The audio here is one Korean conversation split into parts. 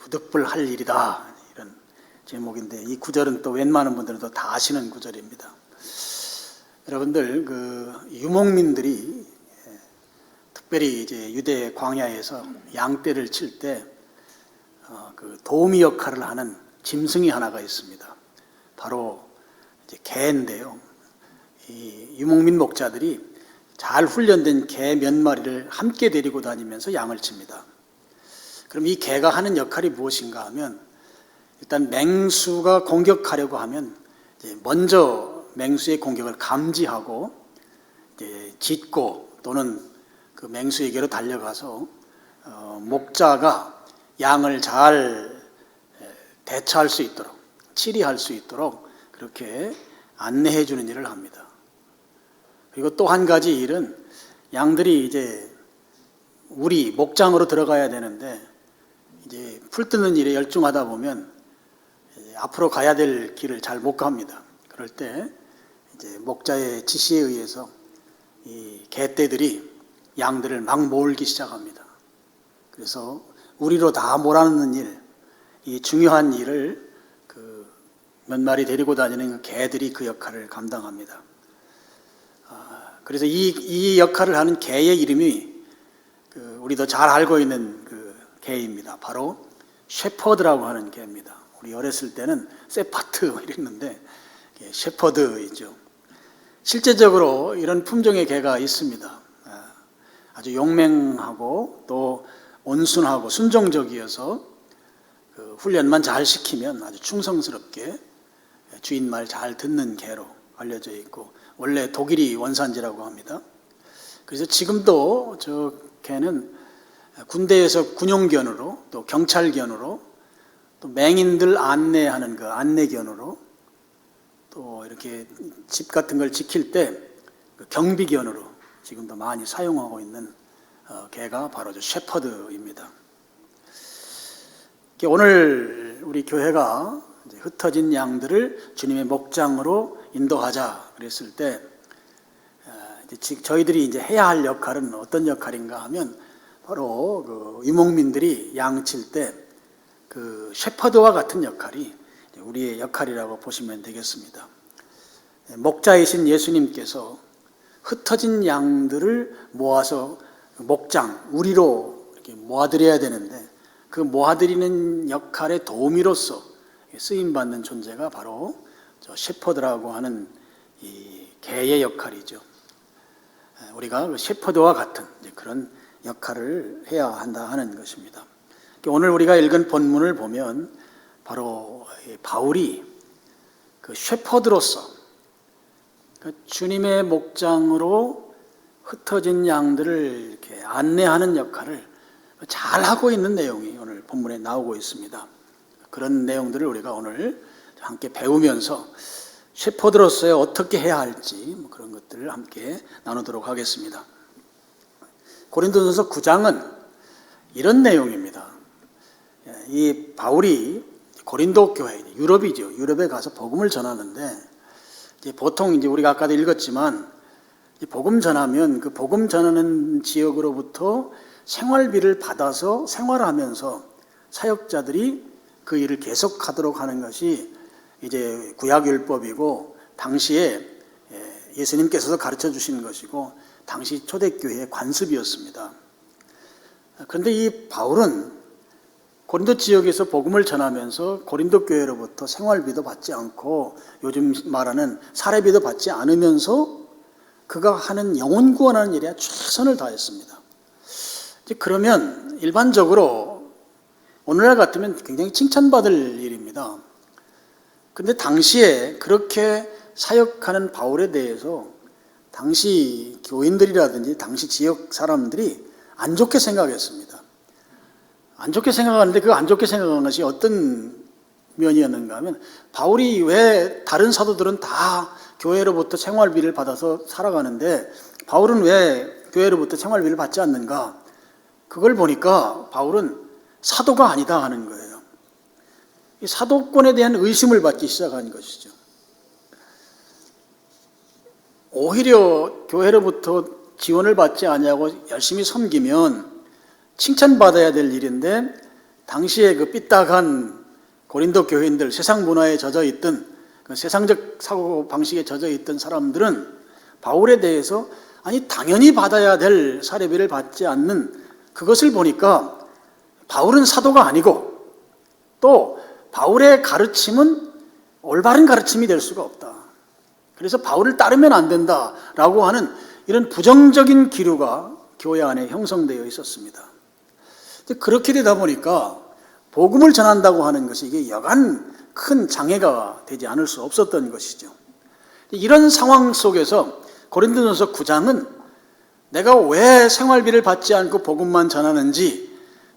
부득불 할 일이다, 이런 제목인데, 이 구절은 또 웬만한 분들은 또 다 아시는 구절입니다. 여러분들, 유목민들이 특별히 이제 유대 광야에서 양떼를 칠 때 도우미 역할을 하는 짐승이 하나가 있습니다. 바로 이제 개인데요. 이 유목민 목자들이 잘 훈련된 개 몇 마리를 함께 데리고 다니면서 양을 칩니다. 그럼 이 개가 하는 역할이 무엇인가 하면, 일단 맹수가 공격하려고 하면 이제 먼저 맹수의 공격을 감지하고 이제 짖고 또는 그 맹수에게로 달려가서 목자가 양을 잘 대처할 수 있도록, 치리할 수 있도록 그렇게 안내해 주는 일을 합니다. 그리고 또 한 가지 일은, 양들이 이제 우리 목장으로 들어가야 되는데 이제 풀 뜯는 일에 열중하다 보면 앞으로 가야 될 길을 잘 못 갑니다. 그럴 때 이제 목자의 지시에 의해서 이 개떼들이 양들을 막 몰기 시작합니다. 그래서 우리로 다 몰아넣는 일, 이 중요한 일을 몇 마리 데리고 다니는 개들이 그 역할을 감당합니다. 그래서 이 역할을 하는 개의 이름이 우리도 잘 알고 있는 그 개입니다. 바로 셰퍼드라고 하는 개입니다. 우리 어렸을 때는 세파트 이랬는데 셰퍼드이죠. 실제적으로 이런 품종의 개가 있습니다. 아주 용맹하고 또 온순하고 순종적이어서 훈련만 잘 시키면 아주 충성스럽게 주인 말 잘 듣는 개로 알려져 있고, 원래 독일이 원산지라고 합니다. 그래서 지금도 저 개는 군대에서 군용견으로, 또 경찰견으로, 또 맹인들 안내하는 그 안내견으로, 또 이렇게 집 같은 걸 지킬 때 경비견으로 지금도 많이 사용하고 있는 개가 바로 저 셰퍼드입니다. 오늘 우리 교회가 흩어진 양들을 주님의 목장으로 인도하자 그랬을 때, 저희들이 이제 해야 할 역할은 어떤 역할인가 하면, 바로 유목민들이 양칠 때 셰퍼드와 같은 역할이 우리의 역할이라고 보시면 되겠습니다. 목자이신 예수님께서 흩어진 양들을 모아서 목장, 우리로 이렇게 모아드려야 되는데, 그 모아드리는 역할의 도우미로서 쓰임받는 존재가 바로 저 셰퍼드라고 하는 이 개의 역할이죠. 우리가 그 셰퍼드와 같은 그런 역할을 해야 한다 하는 것입니다. 오늘 우리가 읽은 본문을 보면 바로 바울이 그 셰퍼드로서 주님의 목장으로 흩어진 양들을 이렇게 안내하는 역할을 잘 하고 있는 내용이 오늘 본문에 나오고 있습니다. 그런 내용들을 우리가 오늘 함께 배우면서 셰퍼드로서 어떻게 해야 할지 그런 것들을 함께 나누도록 하겠습니다. 고린도전서 9장은 이런 내용입니다. 이 바울이 고린도 교회, 유럽이죠. 유럽에 가서 복음을 전하는데, 보통 이제 우리가 아까도 읽었지만 복음 전하면 그 복음 전하는 지역으로부터 생활비를 받아서 생활하면서 사역자들이 그 일을 계속하도록 하는 것이 이제 구약율법이고, 당시에 예수님께서도 가르쳐 주신 것이고, 당시 초대교회의 관습이었습니다. 그런데 이 바울은 고린도 지역에서 복음을 전하면서 고린도 교회로부터 생활비도 받지 않고, 요즘 말하는 사례비도 받지 않으면서 그가 하는 영혼 구원하는 일에 최선을 다했습니다. 그러면 일반적으로 오늘날 같으면 굉장히 칭찬받을 일입니다. 근데 당시에 그렇게 사역하는 바울에 대해서 당시 교인들이라든지 당시 지역 사람들이 안 좋게 생각했습니다. 안 좋게 생각하는데, 그 안 좋게 생각하는 것이 어떤 면이었는가 하면, 바울이 왜 다른 사도들은 다 교회로부터 생활비를 받아서 살아가는데 바울은 왜 교회로부터 생활비를 받지 않는가? 그걸 보니까 바울은 사도가 아니다 하는 거예요. 이 사도권에 대한 의심을 받기 시작한 것이죠. 오히려 교회로부터 지원을 받지 아니하고 열심히 섬기면 칭찬받아야 될 일인데, 당시에 그 삐딱한 고린도 교회인들, 세상 문화에 젖어 있던 그 세상적 사고 방식에 젖어 있던 사람들은 바울에 대해서 아니 당연히 받아야 될 사례비를 받지 않는 그것을 보니까 바울은 사도가 아니고 또 바울의 가르침은 올바른 가르침이 될 수가 없다. 그래서 바울을 따르면 안 된다라고 하는 이런 부정적인 기류가 교회 안에 형성되어 있었습니다. 그렇게 되다 보니까 복음을 전한다고 하는 것이 이게 여간 큰 장애가 되지 않을 수 없었던 것이죠. 이런 상황 속에서 고린도전서 9장은 내가 왜 생활비를 받지 않고 복음만 전하는지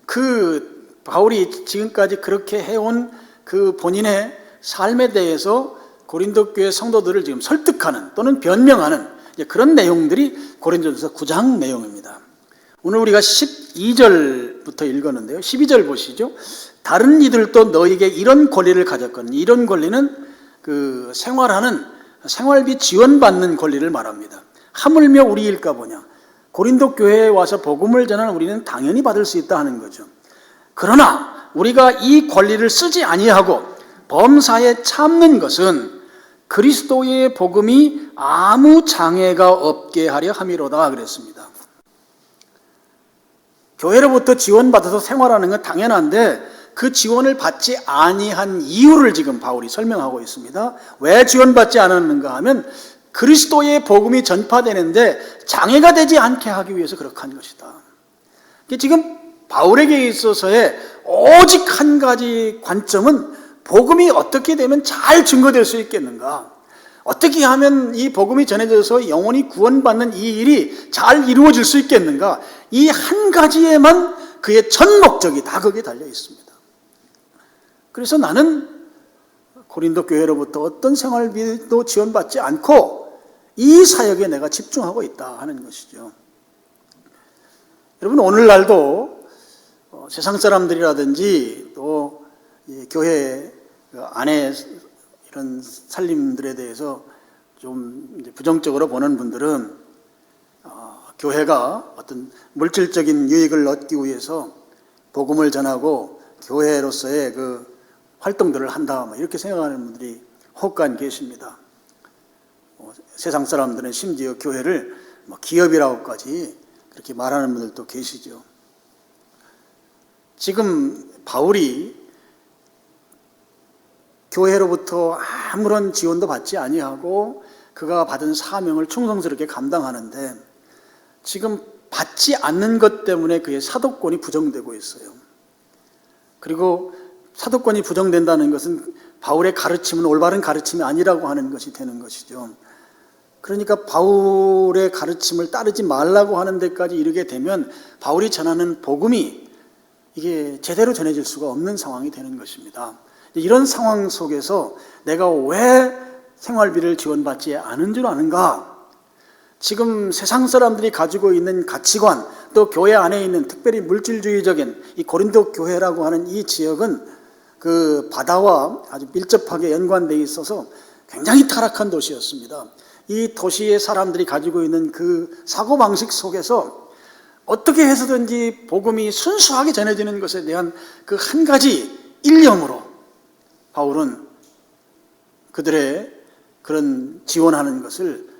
그 바울이 지금까지 그렇게 해온 그 본인의 삶에 대해서 고린도 교회 성도들을 지금 설득하는 또는 변명하는 그런 내용들이 고린도전서 9장 내용입니다. 오늘 우리가 12절부터 읽었는데요. 12절 보시죠. 다른 이들도 너에게 이런 권리를 가졌거든. 이런 권리는 그 생활비 지원받는 권리를 말합니다. 하물며 우리일까 보냐. 고린도 교회에 와서 복음을 전하는 우리는 당연히 받을 수 있다 하는 거죠. 그러나 우리가 이 권리를 쓰지 아니하고 범사에 참는 것은 그리스도의 복음이 아무 장애가 없게 하려 함이로다 그랬습니다. 교회로부터 지원받아서 생활하는 건 당연한데 그 지원을 받지 아니한 이유를 지금 바울이 설명하고 있습니다. 왜 지원받지 않았는가 하면 그리스도의 복음이 전파되는데 장애가 되지 않게 하기 위해서 그렇게 한 것이다. 지금 바울에게 있어서의 오직 한 가지 관점은 복음이 어떻게 되면 잘 증거될 수 있겠는가? 어떻게 하면 이 복음이 전해져서 영원히 구원받는 이 일이 잘 이루어질 수 있겠는가? 이 한 가지에만 그의 전 목적이 다 거기에 달려 있습니다. 그래서 나는 고린도 교회로부터 어떤 생활비도 지원받지 않고 이 사역에 내가 집중하고 있다 하는 것이죠. 여러분 오늘날도 세상 사람들이라든지 또 교회 안에 이런 살림들에 대해서 좀 부정적으로 보는 분들은 교회가 어떤 물질적인 유익을 얻기 위해서 복음을 전하고 교회로서의 그 활동들을 한다 이렇게 생각하는 분들이 혹간 계십니다. 세상 사람들은 심지어 교회를 기업이라고까지 그렇게 말하는 분들도 계시죠. 지금 바울이 교회로부터 아무런 지원도 받지 아니하고 그가 받은 사명을 충성스럽게 감당하는데 지금 받지 않는 것 때문에 그의 사도권이 부정되고 있어요. 그리고 사도권이 부정된다는 것은 바울의 가르침은 올바른 가르침이 아니라고 하는 것이 되는 것이죠. 그러니까 바울의 가르침을 따르지 말라고 하는 데까지 이르게 되면 바울이 전하는 복음이 이게 제대로 전해질 수가 없는 상황이 되는 것입니다. 이런 상황 속에서 내가 왜 생활비를 지원받지 않은 줄 아는가? 지금 세상 사람들이 가지고 있는 가치관, 또 교회 안에 있는 특별히 물질주의적인 이 고린도 교회라고 하는 이 지역은 그 바다와 아주 밀접하게 연관되어 있어서 굉장히 타락한 도시였습니다. 이 도시의 사람들이 가지고 있는 그 사고방식 속에서 어떻게 해서든지 복음이 순수하게 전해지는 것에 대한 그 한 가지 일념으로 바울은 그들의 그런 지원하는 것을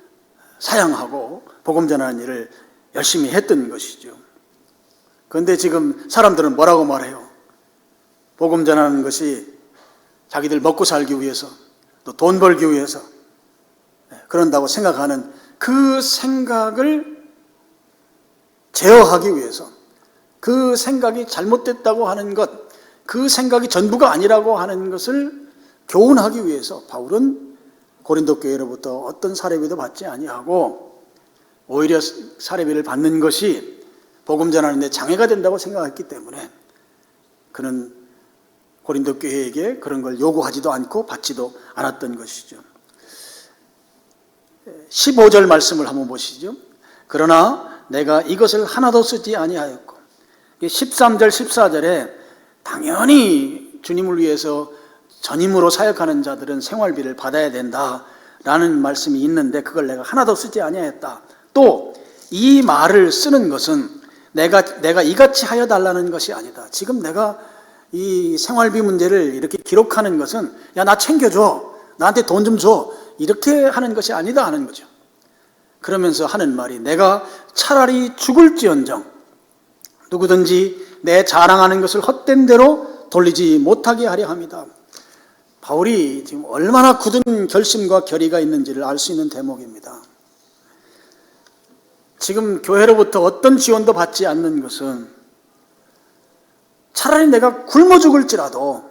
사양하고 복음 전하는 일을 열심히 했던 것이죠. 그런데 지금 사람들은 뭐라고 말해요? 복음 전하는 것이 자기들 먹고 살기 위해서 또 돈 벌기 위해서 그런다고 생각하는 그 생각을 제어하기 위해서 그 생각이 잘못됐다고 하는 것, 그 생각이 전부가 아니라고 하는 것을 교훈하기 위해서 바울은 고린도 교회로부터 어떤 사례비도 받지 아니하고 오히려 사례비를 받는 것이 복음 전하는 데 장애가 된다고 생각했기 때문에 그는 고린도 교회에게 그런 걸 요구하지도 않고 받지도 않았던 것이죠. 15절 말씀을 한번 보시죠. 그러나 내가 이것을 하나도 쓰지 아니하였고 13절 14절에 당연히 주님을 위해서 전임으로 사역하는 자들은 생활비를 받아야 된다라는 말씀이 있는데 그걸 내가 하나도 쓰지 아니하였다. 또 이 말을 쓰는 것은 내가 이같이 하여 달라는 것이 아니다. 지금 내가 이 생활비 문제를 이렇게 기록하는 것은 야, 나 챙겨줘, 나한테 돈 좀 줘, 이렇게 하는 것이 아니다 하는 거죠. 그러면서 하는 말이 내가 차라리 죽을지언정 누구든지 내 자랑하는 것을 헛된 대로 돌리지 못하게 하려 합니다. 바울이 지금 얼마나 굳은 결심과 결의가 있는지를 알 수 있는 대목입니다. 지금 교회로부터 어떤 지원도 받지 않는 것은 차라리 내가 굶어 죽을지라도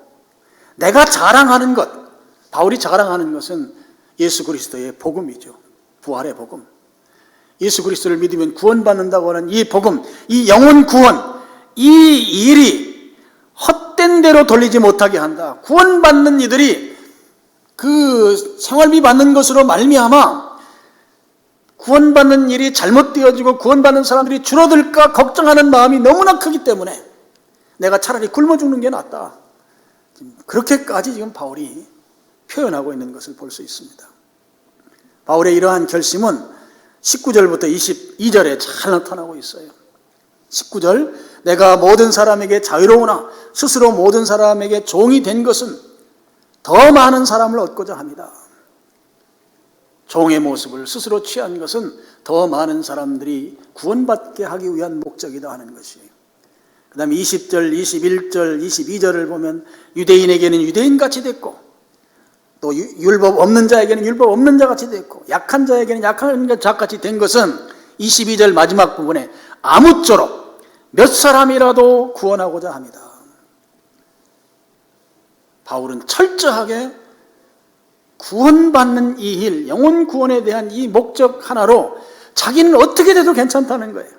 내가 자랑하는 것, 바울이 자랑하는 것은 예수 그리스도의 복음이죠. 부활의 복음. 예수 그리스도를 믿으면 구원받는다고 하는 이 복음, 이 영혼 구원, 이 일이 헛된 대로 돌리지 못하게 한다. 구원받는 이들이 그 생활비 받는 것으로 말미암아 구원받는 일이 잘못되어지고 구원받는 사람들이 줄어들까 걱정하는 마음이 너무나 크기 때문에 내가 차라리 굶어 죽는 게 낫다. 그렇게까지 지금 바울이 표현하고 있는 것을 볼 수 있습니다. 바울의 이러한 결심은 19절부터 22절에 잘 나타나고 있어요. 19절, 내가 모든 사람에게 자유로우나 스스로 모든 사람에게 종이 된 것은 더 많은 사람을 얻고자 합니다. 종의 모습을 스스로 취한 것은 더 많은 사람들이 구원받게 하기 위한 목적이다 하는 것이에요. 그 다음에 20절, 21절, 22절을 보면 유대인에게는 유대인같이 됐고 또 율법 없는 자에게는 율법 없는 자같이 됐고 약한 자에게는 약한 자같이 된 것은 22절 마지막 부분에 아무쪼록 몇 사람이라도 구원하고자 합니다. 바울은 철저하게 구원받는 이 일, 영혼 구원에 대한 이 목적 하나로 자기는 어떻게 돼도 괜찮다는 거예요.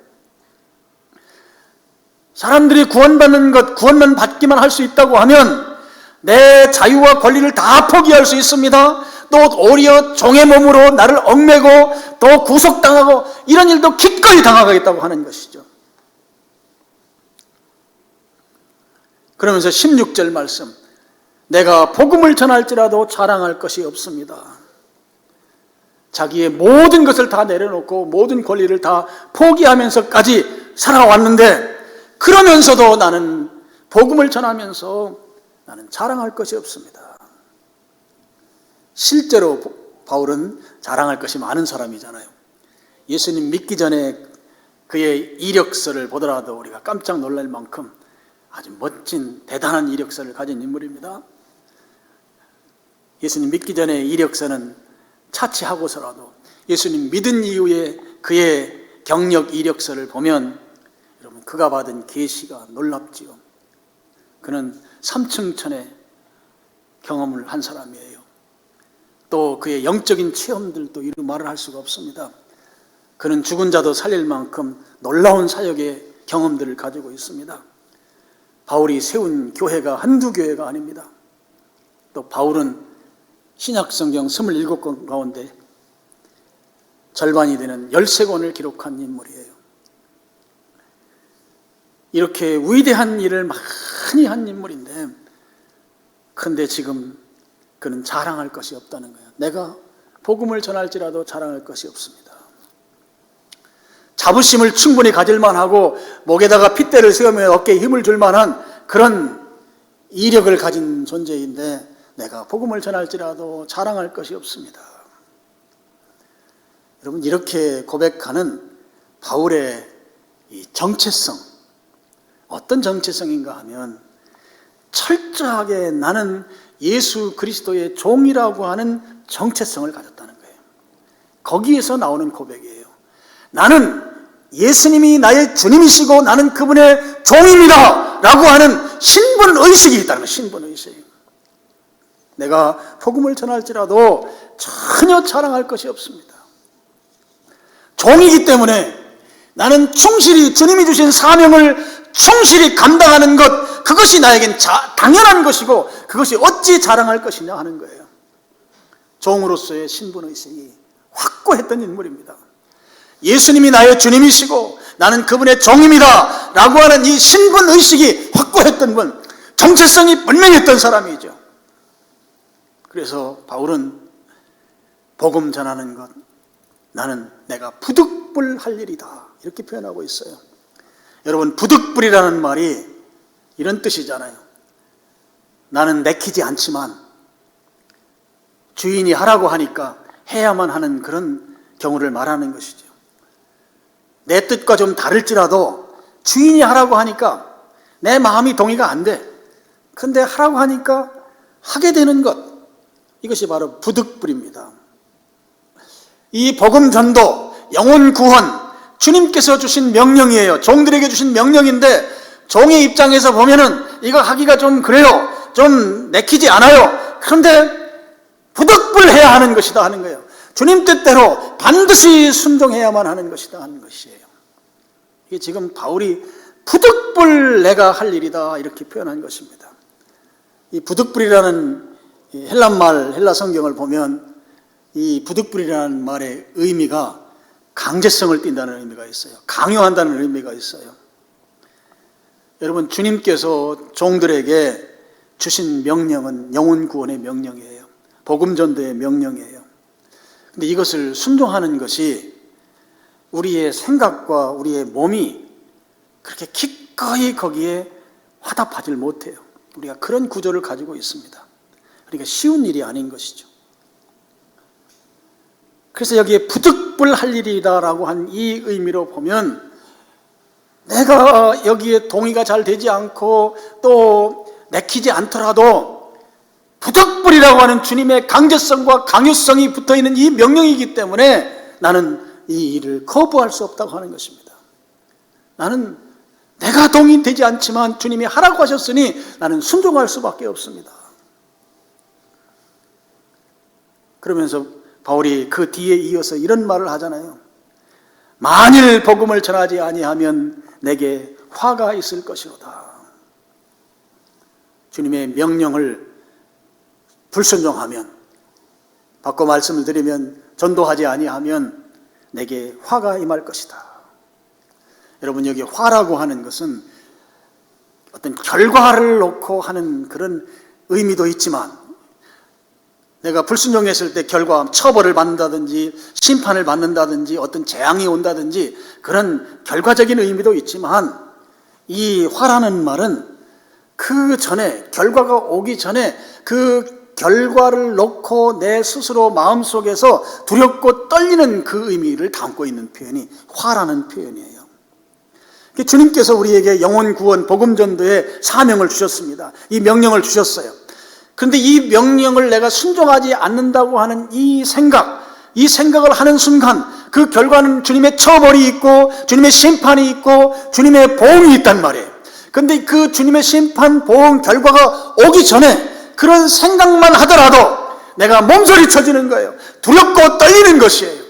사람들이 구원받는 것, 구원만 받기만 할 수 있다고 하면 내 자유와 권리를 다 포기할 수 있습니다. 또 오히려 종의 몸으로 나를 얽매고 또 구속당하고 이런 일도 기꺼이 당하겠다고 하는 것이죠. 그러면서 16절 말씀, 내가 복음을 전할지라도 자랑할 것이 없습니다. 자기의 모든 것을 다 내려놓고 모든 권리를 다 포기하면서까지 살아왔는데 그러면서도 나는 복음을 전하면서 나는 자랑할 것이 없습니다. 실제로 바울은 자랑할 것이 많은 사람이잖아요. 예수님 믿기 전에 그의 이력서를 보더라도 우리가 깜짝 놀랄 만큼 아주 멋진 대단한 이력서를 가진 인물입니다. 예수님 믿기 전에 이력서는 차치하고서라도 예수님 믿은 이후에 그의 경력 이력서를 보면 여러분 그가 받은 계시가 놀랍지요. 그는 삼층천의 경험을 한 사람이에요. 또 그의 영적인 체험들도 이루 말을 할 수가 없습니다. 그는 죽은 자도 살릴 만큼 놀라운 사역의 경험들을 가지고 있습니다. 바울이 세운 교회가 한두 교회가 아닙니다. 또 바울은 신약성경 27권 가운데 절반이 되는 13권을 기록한 인물이에요. 이렇게 위대한 일을 많이 한 인물인데 그런데 지금 그는 자랑할 것이 없다는 거예요. 내가 복음을 전할지라도 자랑할 것이 없습니다. 자부심을 충분히 가질 만하고 목에다가 핏대를 세우며 어깨에 힘을 줄 만한 그런 이력을 가진 존재인데 내가 복음을 전할지라도 자랑할 것이 없습니다. 여러분 이렇게 고백하는 바울의 이 정체성, 어떤 정체성인가 하면 철저하게 나는 예수 그리스도의 종이라고 하는 정체성을 가졌다는 거예요. 거기에서 나오는 고백이에요. 나는 예수님이 나의 주님이시고 나는 그분의 종입니다 라고 하는 신분의식이 있다는 거예요. 신분의식. 내가 복음을 전할지라도 전혀 자랑할 것이 없습니다. 종이기 때문에 나는 충실히 주님이 주신 사명을 충실히 감당하는 것, 그것이 나에겐 당연한 것이고 그것이 어찌 자랑할 것이냐 하는 거예요. 종으로서의 신분의식이 확고했던 인물입니다. 예수님이 나의 주님이시고 나는 그분의 종입니다 라고 하는 이 신분의식이 확고했던 분, 정체성이 분명했던 사람이죠. 그래서 바울은 복음 전하는 것, 나는 내가 부득불할 일이다 이렇게 표현하고 있어요. 여러분 부득불이라는 말이 이런 뜻이잖아요. 나는 내키지 않지만 주인이 하라고 하니까 해야만 하는 그런 경우를 말하는 것이죠. 내 뜻과 좀 다를지라도 주인이 하라고 하니까 내 마음이 동의가 안 돼. 근데 하라고 하니까 하게 되는 것, 이것이 바로 부득불입니다. 이 복음 전도, 영혼 구원, 주님께서 주신 명령이에요. 종들에게 주신 명령인데 종의 입장에서 보면은 이거 하기가 좀 그래요. 좀 내키지 않아요. 그런데 부득불해야 하는 것이다 하는 거예요. 주님 뜻대로 반드시 순종해야만 하는 것이다 하는 것이에요. 이게 지금 바울이 부득불 내가 할 일이다 이렇게 표현한 것입니다. 이 부득불이라는 헬란말, 헬라 성경을 보면 이 부득불이라는 말의 의미가 강제성을 띈다는 의미가 있어요. 강요한다는 의미가 있어요. 여러분, 주님께서 종들에게 주신 명령은 영혼 구원의 명령이에요. 복음 전도의 명령이에요. 근데 이것을 순종하는 것이 우리의 생각과 우리의 몸이 그렇게 기꺼이 거기에 화답하지 못해요. 우리가 그런 구조를 가지고 있습니다. 그러니까 쉬운 일이 아닌 것이죠. 그래서 여기에 부득불할 일이다라고 한 이 의미로 보면 내가 여기에 동의가 잘 되지 않고 또 내키지 않더라도 부득불이라고 하는 주님의 강제성과 강요성이 붙어있는 이 명령이기 때문에 나는 이 일을 거부할 수 없다고 하는 것입니다. 나는 내가 동의되지 않지만 주님이 하라고 하셨으니 나는 순종할 수밖에 없습니다. 그러면서 바울이 그 뒤에 이어서 이런 말을 하잖아요. 만일 복음을 전하지 아니하면 내게 화가 있을 것이로다. 주님의 명령을 불순종하면, 바꿔 말씀을 드리면 전도하지 아니하면 내게 화가 임할 것이다. 여러분, 여기 화라고 하는 것은 어떤 결과를 놓고 하는 그런 의미도 있지만, 내가 불순종했을 때 결과, 처벌을 받는다든지 심판을 받는다든지 어떤 재앙이 온다든지 그런 결과적인 의미도 있지만, 이 화라는 말은 그 전에, 결과가 오기 전에 그 결과를 놓고 내 스스로 마음속에서 두렵고 떨리는 그 의미를 담고 있는 표현이 화라는 표현이에요. 주님께서 우리에게 영혼 구원, 복음 전도의 사명을 주셨습니다. 이 명령을 주셨어요. 그런데 이 명령을 내가 순종하지 않는다고 하는 이 생각을 하는 순간 그 결과는 주님의 처벌이 있고 주님의 심판이 있고 주님의 보응이 있단 말이에요. 그런데 그 주님의 심판, 보응 결과가 오기 전에 그런 생각만 하더라도 내가 몸서리 쳐지는 거예요. 두렵고 떨리는 것이에요.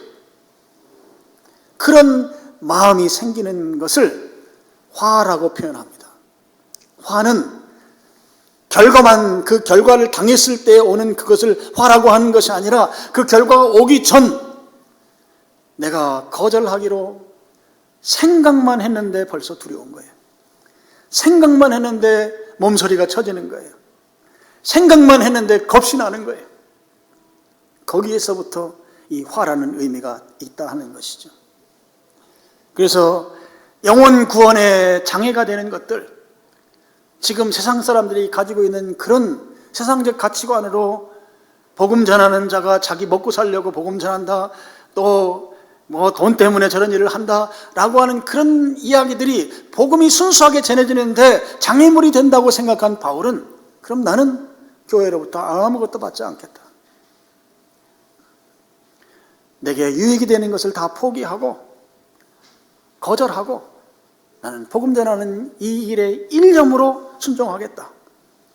그런 마음이 생기는 것을 화라고 표현합니다. 화는 결과만, 그 결과를 당했을 때 오는 그것을 화라고 하는 것이 아니라 그 결과가 오기 전 내가 거절하기로 생각만 했는데 벌써 두려운 거예요. 생각만 했는데 몸서리가 쳐지는 거예요. 생각만 했는데 겁이 나는 거예요. 거기에서부터 이 화라는 의미가 있다 하는 것이죠. 그래서 영혼 구원에 장애가 되는 것들, 지금 세상 사람들이 가지고 있는 그런 세상적 가치관으로 복음 전하는 자가 자기 먹고 살려고 복음 전한다, 또 뭐 돈 때문에 저런 일을 한다라고 하는 그런 이야기들이 복음이 순수하게 전해지는데 장애물이 된다고 생각한 바울은, 그럼 나는 교회로부터 아무것도 받지 않겠다. 내게 유익이 되는 것을 다 포기하고 거절하고 나는 복음 전하는 이 일에 일념으로 순종하겠다.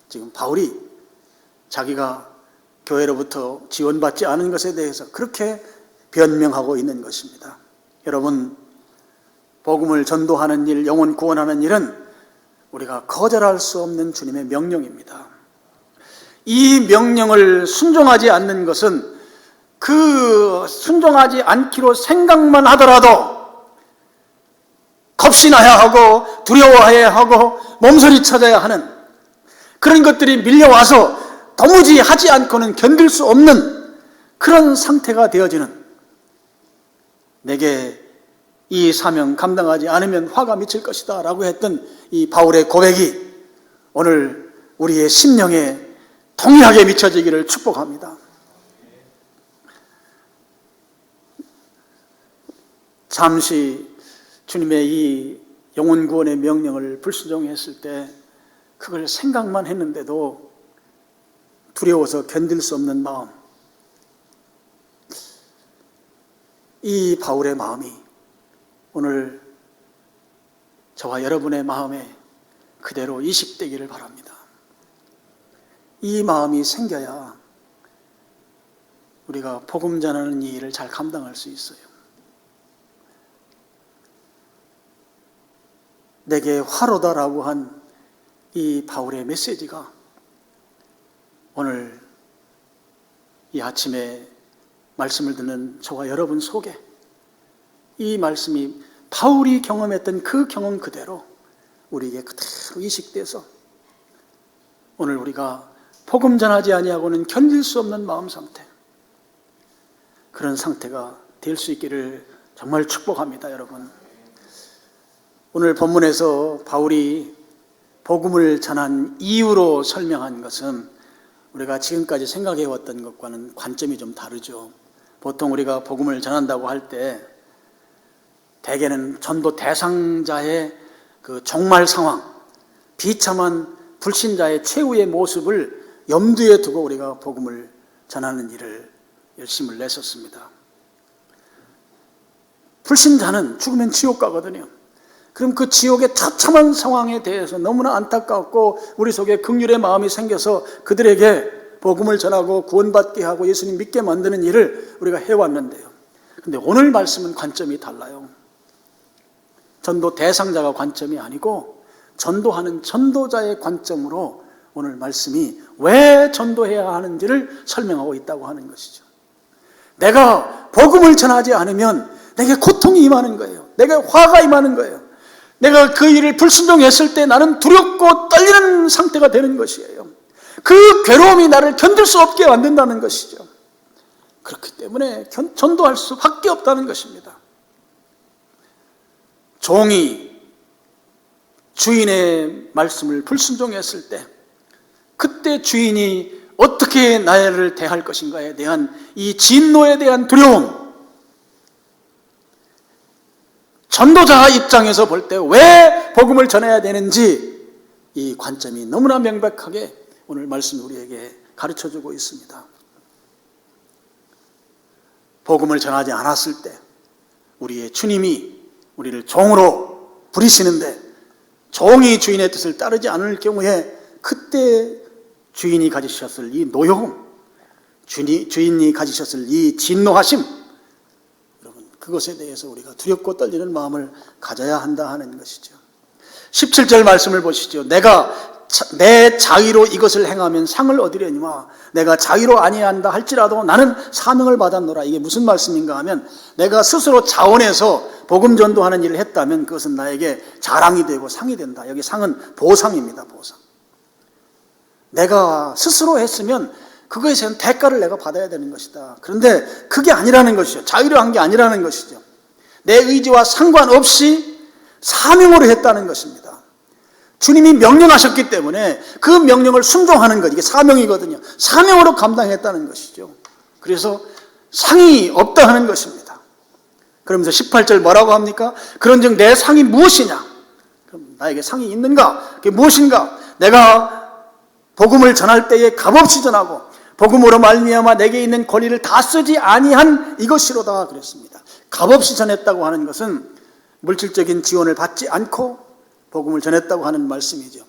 지금 바울이 자기가 교회로부터 지원받지 않은 것에 대해서 그렇게 변명하고 있는 것입니다. 여러분, 복음을 전도하는 일, 영혼 구원하는 일은 우리가 거절할 수 없는 주님의 명령입니다. 이 명령을 순종하지 않는 것은 그 순종하지 않기로 생각만 하더라도 겁이 나야 하고 두려워해야 하고 몸서리 쳐져야 하는 그런 것들이 밀려와서 도무지 하지 않고는 견딜 수 없는 그런 상태가 되어지는, 내게 이 사명 감당하지 않으면 화가 미칠 것이다 라고 했던 이 바울의 고백이 오늘 우리의 심령에 동일하게 미쳐지기를 축복합니다. 잠시 주님의 이 영혼 구원의 명령을 불순종했을 때 그걸 생각만 했는데도 두려워서 견딜 수 없는 마음, 이 바울의 마음이 오늘 저와 여러분의 마음에 그대로 이식되기를 바랍니다. 이 마음이 생겨야 우리가 복음 전하는 이 일을 잘 감당할 수 있어요. 내게 화로다라고 한 이 바울의 메시지가 오늘 이 아침에 말씀을 듣는 저와 여러분 속에 이 말씀이 바울이 경험했던 그 경험 그대로 우리에게 그대로 이식돼서 오늘 우리가 복음 전하지 아니하고는 견딜 수 없는 마음 상태, 그런 상태가 될 수 있기를 정말 축복합니다. 여러분, 오늘 본문에서 바울이 복음을 전한 이유로 설명한 것은 우리가 지금까지 생각해왔던 것과는 관점이 좀 다르죠. 보통 우리가 복음을 전한다고 할 때 대개는 전도 대상자의 그 종말 상황, 비참한 불신자의 최후의 모습을 염두에 두고 우리가 복음을 전하는 일을 열심을 냈었습니다. 불신자는 죽으면 지옥 가거든요. 그럼 그 지옥의 처참한 상황에 대해서 너무나 안타깝고 우리 속에 긍휼의 마음이 생겨서 그들에게 복음을 전하고 구원받게 하고 예수님 믿게 만드는 일을 우리가 해왔는데요. 그런데 오늘 말씀은 관점이 달라요. 전도 대상자가 관점이 아니고 전도하는 전도자의 관점으로 오늘 말씀이 왜 전도해야 하는지를 설명하고 있다고 하는 것이죠. 내가 복음을 전하지 않으면 내게 고통이 임하는 거예요. 내게 화가 임하는 거예요. 내가 그 일을 불순종했을 때 나는 두렵고 떨리는 상태가 되는 것이에요. 그 괴로움이 나를 견딜 수 없게 만든다는 것이죠. 그렇기 때문에 전도할 수밖에 없다는 것입니다. 종이 주인의 말씀을 불순종했을 때 그때 주인이 어떻게 나를 대할 것인가에 대한 이 진노에 대한 두려움, 전도자 입장에서 볼 때 왜 복음을 전해야 되는지 이 관점이 너무나 명백하게 오늘 말씀이 우리에게 가르쳐주고 있습니다. 복음을 전하지 않았을 때 우리의 주님이 우리를 종으로 부리시는데 종이 주인의 뜻을 따르지 않을 경우에 그때 주인이 가지셨을 이 노여움, 주인이 가지셨을 이 진노하심, 그것에 대해서 우리가 두렵고 떨리는 마음을 가져야 한다 하는 것이죠. 17절 말씀을 보시죠. 내가 내 자의로 이것을 행하면 상을 얻으려니와 내가 자의로 아니한다 할지라도 나는 사명을 받았노라. 이게 무슨 말씀인가 하면 내가 스스로 자원해서 복음 전도하는 일을 했다면 그것은 나에게 자랑이 되고 상이 된다. 여기 상은 보상입니다. 보상. 내가 스스로 했으면 그거에 대한 대가를 내가 받아야 되는 것이다. 그런데 그게 아니라는 것이죠. 자유로 한 게 아니라는 것이죠. 내 의지와 상관없이 사명으로 했다는 것입니다. 주님이 명령하셨기 때문에 그 명령을 순종하는 것, 이게 사명이거든요. 사명으로 감당했다는 것이죠. 그래서 상이 없다 하는 것입니다. 그러면서 18절 뭐라고 합니까? 그런즉 내 상이 무엇이냐? 그럼 나에게 상이 있는가? 그게 무엇인가? 내가 복음을 전할 때에 값없이 전하고 복음으로 말미암아 내게 있는 권리를 다 쓰지 아니한 이것이로다 그랬습니다. 값없이 전했다고 하는 것은 물질적인 지원을 받지 않고 복음을 전했다고 하는 말씀이죠.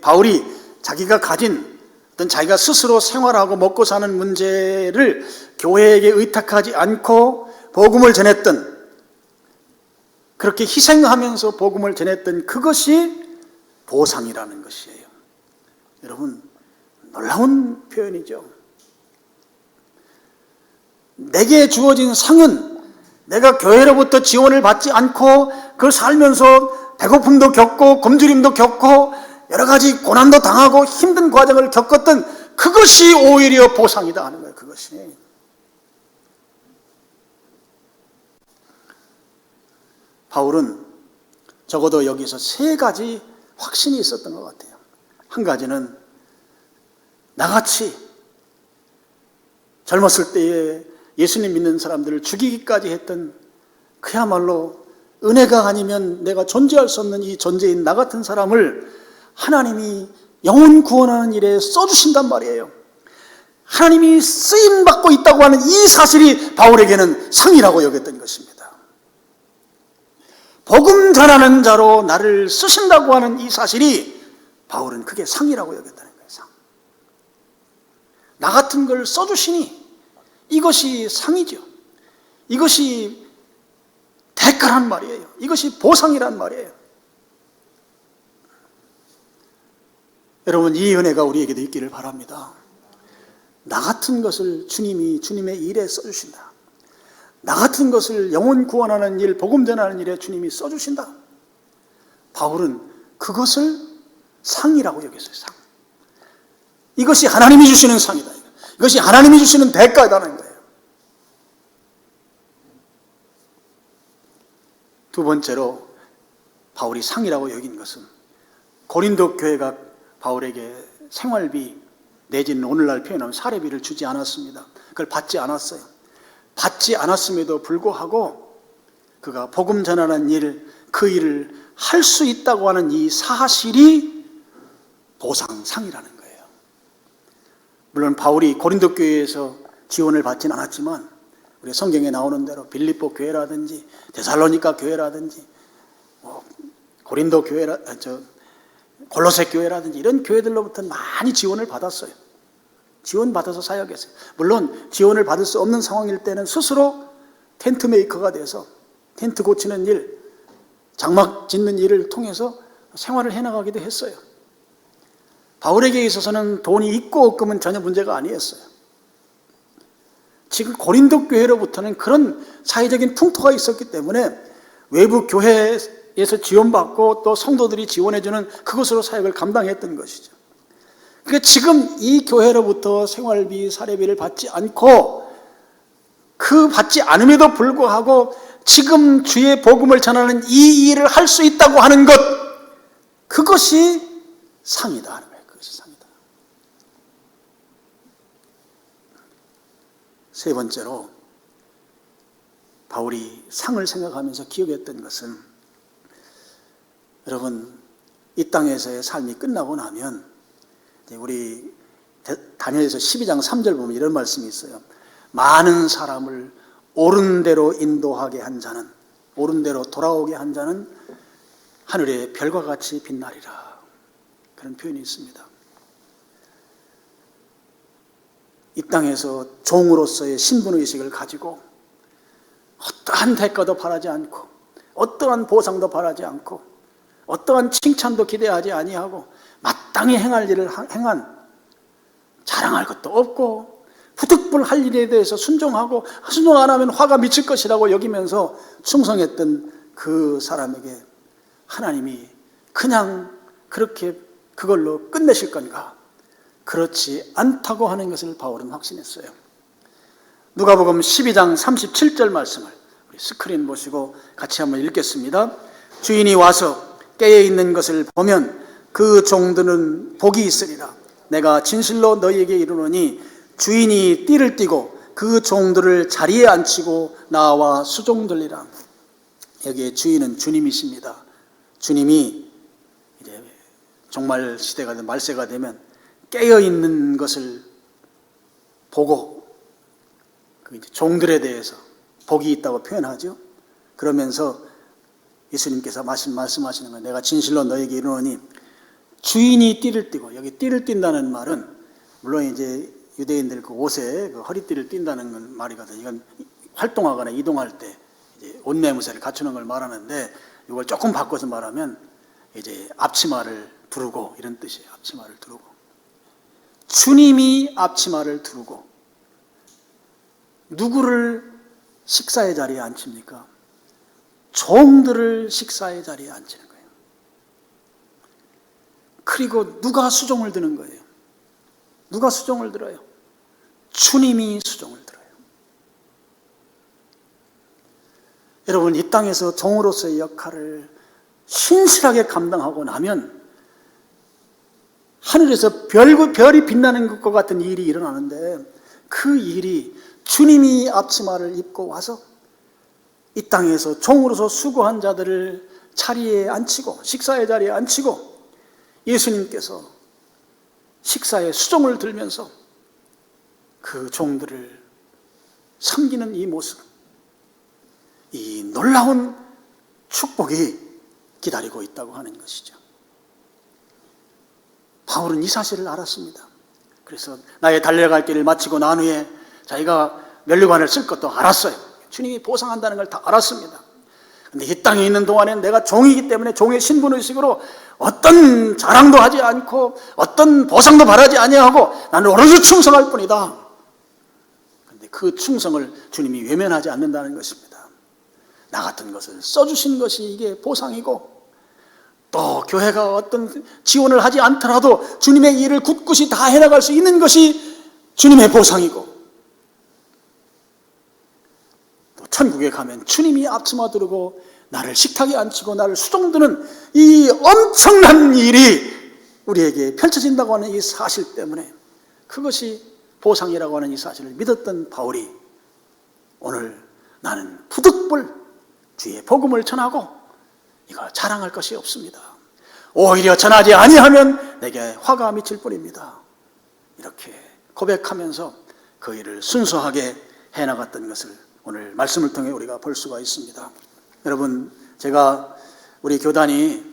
바울이 자기가 가진 어떤 자기가 스스로 생활하고 먹고 사는 문제를 교회에게 의탁하지 않고 복음을 전했던, 그렇게 희생하면서 복음을 전했던 그것이 보상이라는 것이에요. 여러분, 놀라운 표현이죠. 내게 주어진 상은 내가 교회로부터 지원을 받지 않고 그걸 살면서 배고픔도 겪고 굶주림도 겪고 여러 가지 고난도 당하고 힘든 과정을 겪었던 그것이 오히려 보상이다 하는 거예요. 그것이. 바울은 적어도 여기서 세 가지 확신이 있었던 것 같아요. 한 가지는 나같이 젊었을 때에 예수님 믿는 사람들을 죽이기까지 했던 그야말로 은혜가 아니면 내가 존재할 수 없는 이 존재인 나 같은 사람을 하나님이 영혼 구원하는 일에 써주신단 말이에요. 하나님이 쓰임받고 있다고 하는 이 사실이 바울에게는 상이라고 여겼던 것입니다. 복음 전하는 자로 나를 쓰신다고 하는 이 사실이 바울은 그게 상이라고 여겼다는 거예요. 상. 나 같은 걸 써주시니 이것이 상이죠. 이것이 대가란 말이에요. 이것이 보상이란 말이에요. 여러분, 이 은혜가 우리에게도 있기를 바랍니다. 나 같은 것을 주님이 주님의 일에 써주신다. 나 같은 것을 영혼 구원하는 일, 복음 전하는 일에 주님이 써주신다. 바울은 그것을 상이라고 여겼어요. 상. 이것이 하나님이 주시는 상이다. 이것이 하나님이 주시는 대가다는 거예요. 두 번째로 바울이 상이라고 여긴 것은 고린도 교회가 바울에게 생활비 내지는 오늘날 표현하면 사례비를 주지 않았습니다. 그걸 받지 않았어요. 받지 않았음에도 불구하고 그가 복음 전하는 일, 그 일을 할 수 있다고 하는 이 사실이 보상상이라는 거예요. 물론 바울이 고린도 교회에서 지원을 받지는 않았지만 우리 성경에 나오는 대로 빌립보 교회라든지 데살로니가 교회라든지 고린도 골로새 교회라든지 이런 교회들로부터 많이 지원을 받았어요. 지원받아서 사역했어요. 물론 지원을 받을 수 없는 상황일 때는 스스로 텐트 메이커가 돼서 텐트 고치는 일, 장막 짓는 일을 통해서 생활을 해나가기도 했어요. 바울에게 있어서는 돈이 있고 없고는 전혀 문제가 아니었어요. 지금 고린도 교회로부터는 그런 사회적인 풍토가 있었기 때문에 외부 교회에서 지원받고 또 성도들이 지원해주는 그것으로 사역을 감당했던 것이죠. 그러니까 지금 이 교회로부터 생활비, 사례비를 받지 않고 그 받지 않음에도 불구하고 지금 주의 복음을 전하는 이 일을 할 수 있다고 하는 것, 그것이 상이다 하는 거예요. 그것이 상이다. 세 번째로 바울이 상을 생각하면서 기억했던 것은, 여러분, 이 땅에서의 삶이 끝나고 나면 우리 다니엘서 12장 3절 보면 이런 말씀이 있어요. 많은 사람을 옳은 대로 인도하게 한 자는, 옳은 대로 돌아오게 한 자는 하늘의 별과 같이 빛나리라. 그런 표현이 있습니다. 이 땅에서 종으로서의 신분의식을 가지고 어떠한 대가도 바라지 않고 어떠한 보상도 바라지 않고 어떠한 칭찬도 기대하지 아니하고 마땅히 행할 일을 행한, 자랑할 것도 없고 부득불할 일에 대해서 순종하고 순종 안 하면 화가 미칠 것이라고 여기면서 충성했던 그 사람에게 하나님이 그냥 그렇게 그걸로 끝내실 건가? 그렇지 않다고 하는 것을 바울은 확신했어요. 누가복음 12장 37절 말씀을 우리 스크린 보시고 같이 한번 읽겠습니다. 주인이 와서 깨어있는 것을 보면 그 종들은 복이 있으리라. 내가 진실로 너희에게 이르노니 주인이 띠를 띠고 그 종들을 자리에 앉히고 나와 수종들리라. 여기에 주인은 주님이십니다. 주님이 이제 종말 시대가 되면, 말세가 되면 깨어있는 것을 보고 그 종들에 대해서 복이 있다고 표현하죠. 그러면서 예수님께서 말씀하시는 거예요. 내가 진실로 너에게 이르노니 주인이 띠를 띠고, 여기 띠를 띈다는 말은 물론 이제 유대인들 그 옷에 그 허리띠를 띈다는 건 말이거든요. 이건 활동하거나 이동할 때 이제 옷내무새를 갖추는 걸 말하는데, 이걸 조금 바꿔서 말하면 이제 앞치마를 두르고 이런 뜻이에요. 앞치마를 두르고. 주님이 앞치마를 두르고 누구를 식사의 자리에 앉힙니까? 종들을 식사의 자리에 앉히는 거예요. 그리고 누가 수종을 드는 거예요? 누가 수종을 들어요? 주님이 수종을 들어요. 여러분, 이 땅에서 종으로서의 역할을 신실하게 감당하고 나면 하늘에서 별이 빛나는 것과 같은 일이 일어나는데, 그 일이 주님이 앞치마를 입고 와서 이 땅에서 종으로서 수고한 자들을 자리에 앉히고, 식사의 자리에 앉히고, 예수님께서 식사의 수종을 들면서 그 종들을 섬기는 이 모습, 이 놀라운 축복이 기다리고 있다고 하는 것이죠. 바울은 이 사실을 알았습니다. 그래서 나의 달려갈 길을 마치고 난 후에 자기가 면류관을 쓸 것도 알았어요. 주님이 보상한다는 걸 다 알았습니다. 근데 이 땅에 있는 동안에는 내가 종이기 때문에 종의 신분의식으로 어떤 자랑도 하지 않고 어떤 보상도 바라지 아니하고 나는 오로지 충성할 뿐이다. 그런데 그 충성을 주님이 외면하지 않는다는 것입니다. 나 같은 것을 써주신 것이 이게 보상이고, 또 교회가 어떤 지원을 하지 않더라도 주님의 일을 굳굳이 다 해나갈 수 있는 것이 주님의 보상이고, 또 천국에 가면 주님이 앞치마 두르고 나를 식탁에 앉히고 나를 수종드는 이 엄청난 일이 우리에게 펼쳐진다고 하는 이 사실 때문에, 그것이 보상이라고 하는 이 사실을 믿었던 바울이 오늘 나는 부득불 주의 복음을 전하고 이거 자랑할 것이 없습니다. 오히려 전하지 아니하면 내게 화가 미칠 뿐입니다. 이렇게 고백하면서 그 일을 순수하게 해나갔던 것을 오늘 말씀을 통해 우리가 볼 수가 있습니다. 여러분, 제가 우리 교단이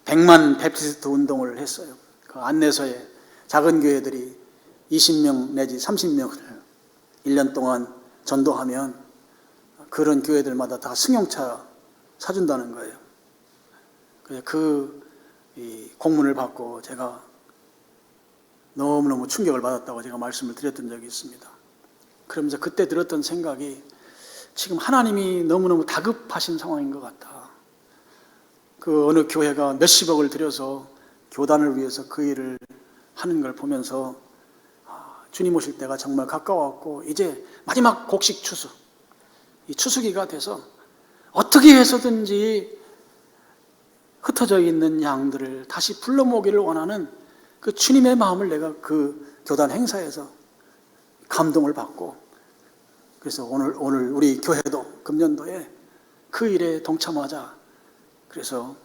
100만 베프티스트 운동을 했어요. 그 안내서에 작은 교회들이 20명 내지 30명을 1년 동안 전도하면 그런 교회들마다 다 승용차 사준다는 거예요. 이 공문을 받고 제가 너무너무 충격을 받았다고 제가 말씀을 드렸던 적이 있습니다. 그러면서 그때 들었던 생각이, 지금 하나님이 너무너무 다급하신 상황인 것 같다. 그 어느 교회가 몇십억을 들여서 교단을 위해서 그 일을 하는 걸 보면서 주님 오실 때가 정말 가까웠고, 이제 마지막 곡식 추수, 이 추수기가 돼서 어떻게 해서든지 흩어져 있는 양들을 다시 불러 모으기를 원하는 그 주님의 마음을 내가 그 교단 행사에서 감동을 받고, 그래서 오늘 우리 교회도 금년도에 그 일에 동참하자. 그래서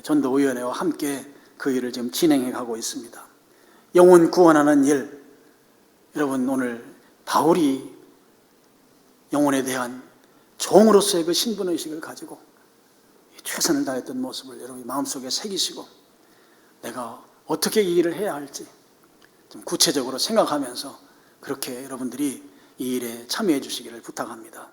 전도위원회와 함께 그 일을 지금 진행해 가고 있습니다. 영혼 구원하는 일, 여러분, 오늘 바울이 영혼에 대한 종으로서의 그 신분의식을 가지고 최선을 다했던 모습을 여러분이 마음속에 새기시고, 내가 어떻게 이 일을 해야 할지 좀 구체적으로 생각하면서 그렇게 여러분들이 이 일에 참여해 주시기를 부탁합니다.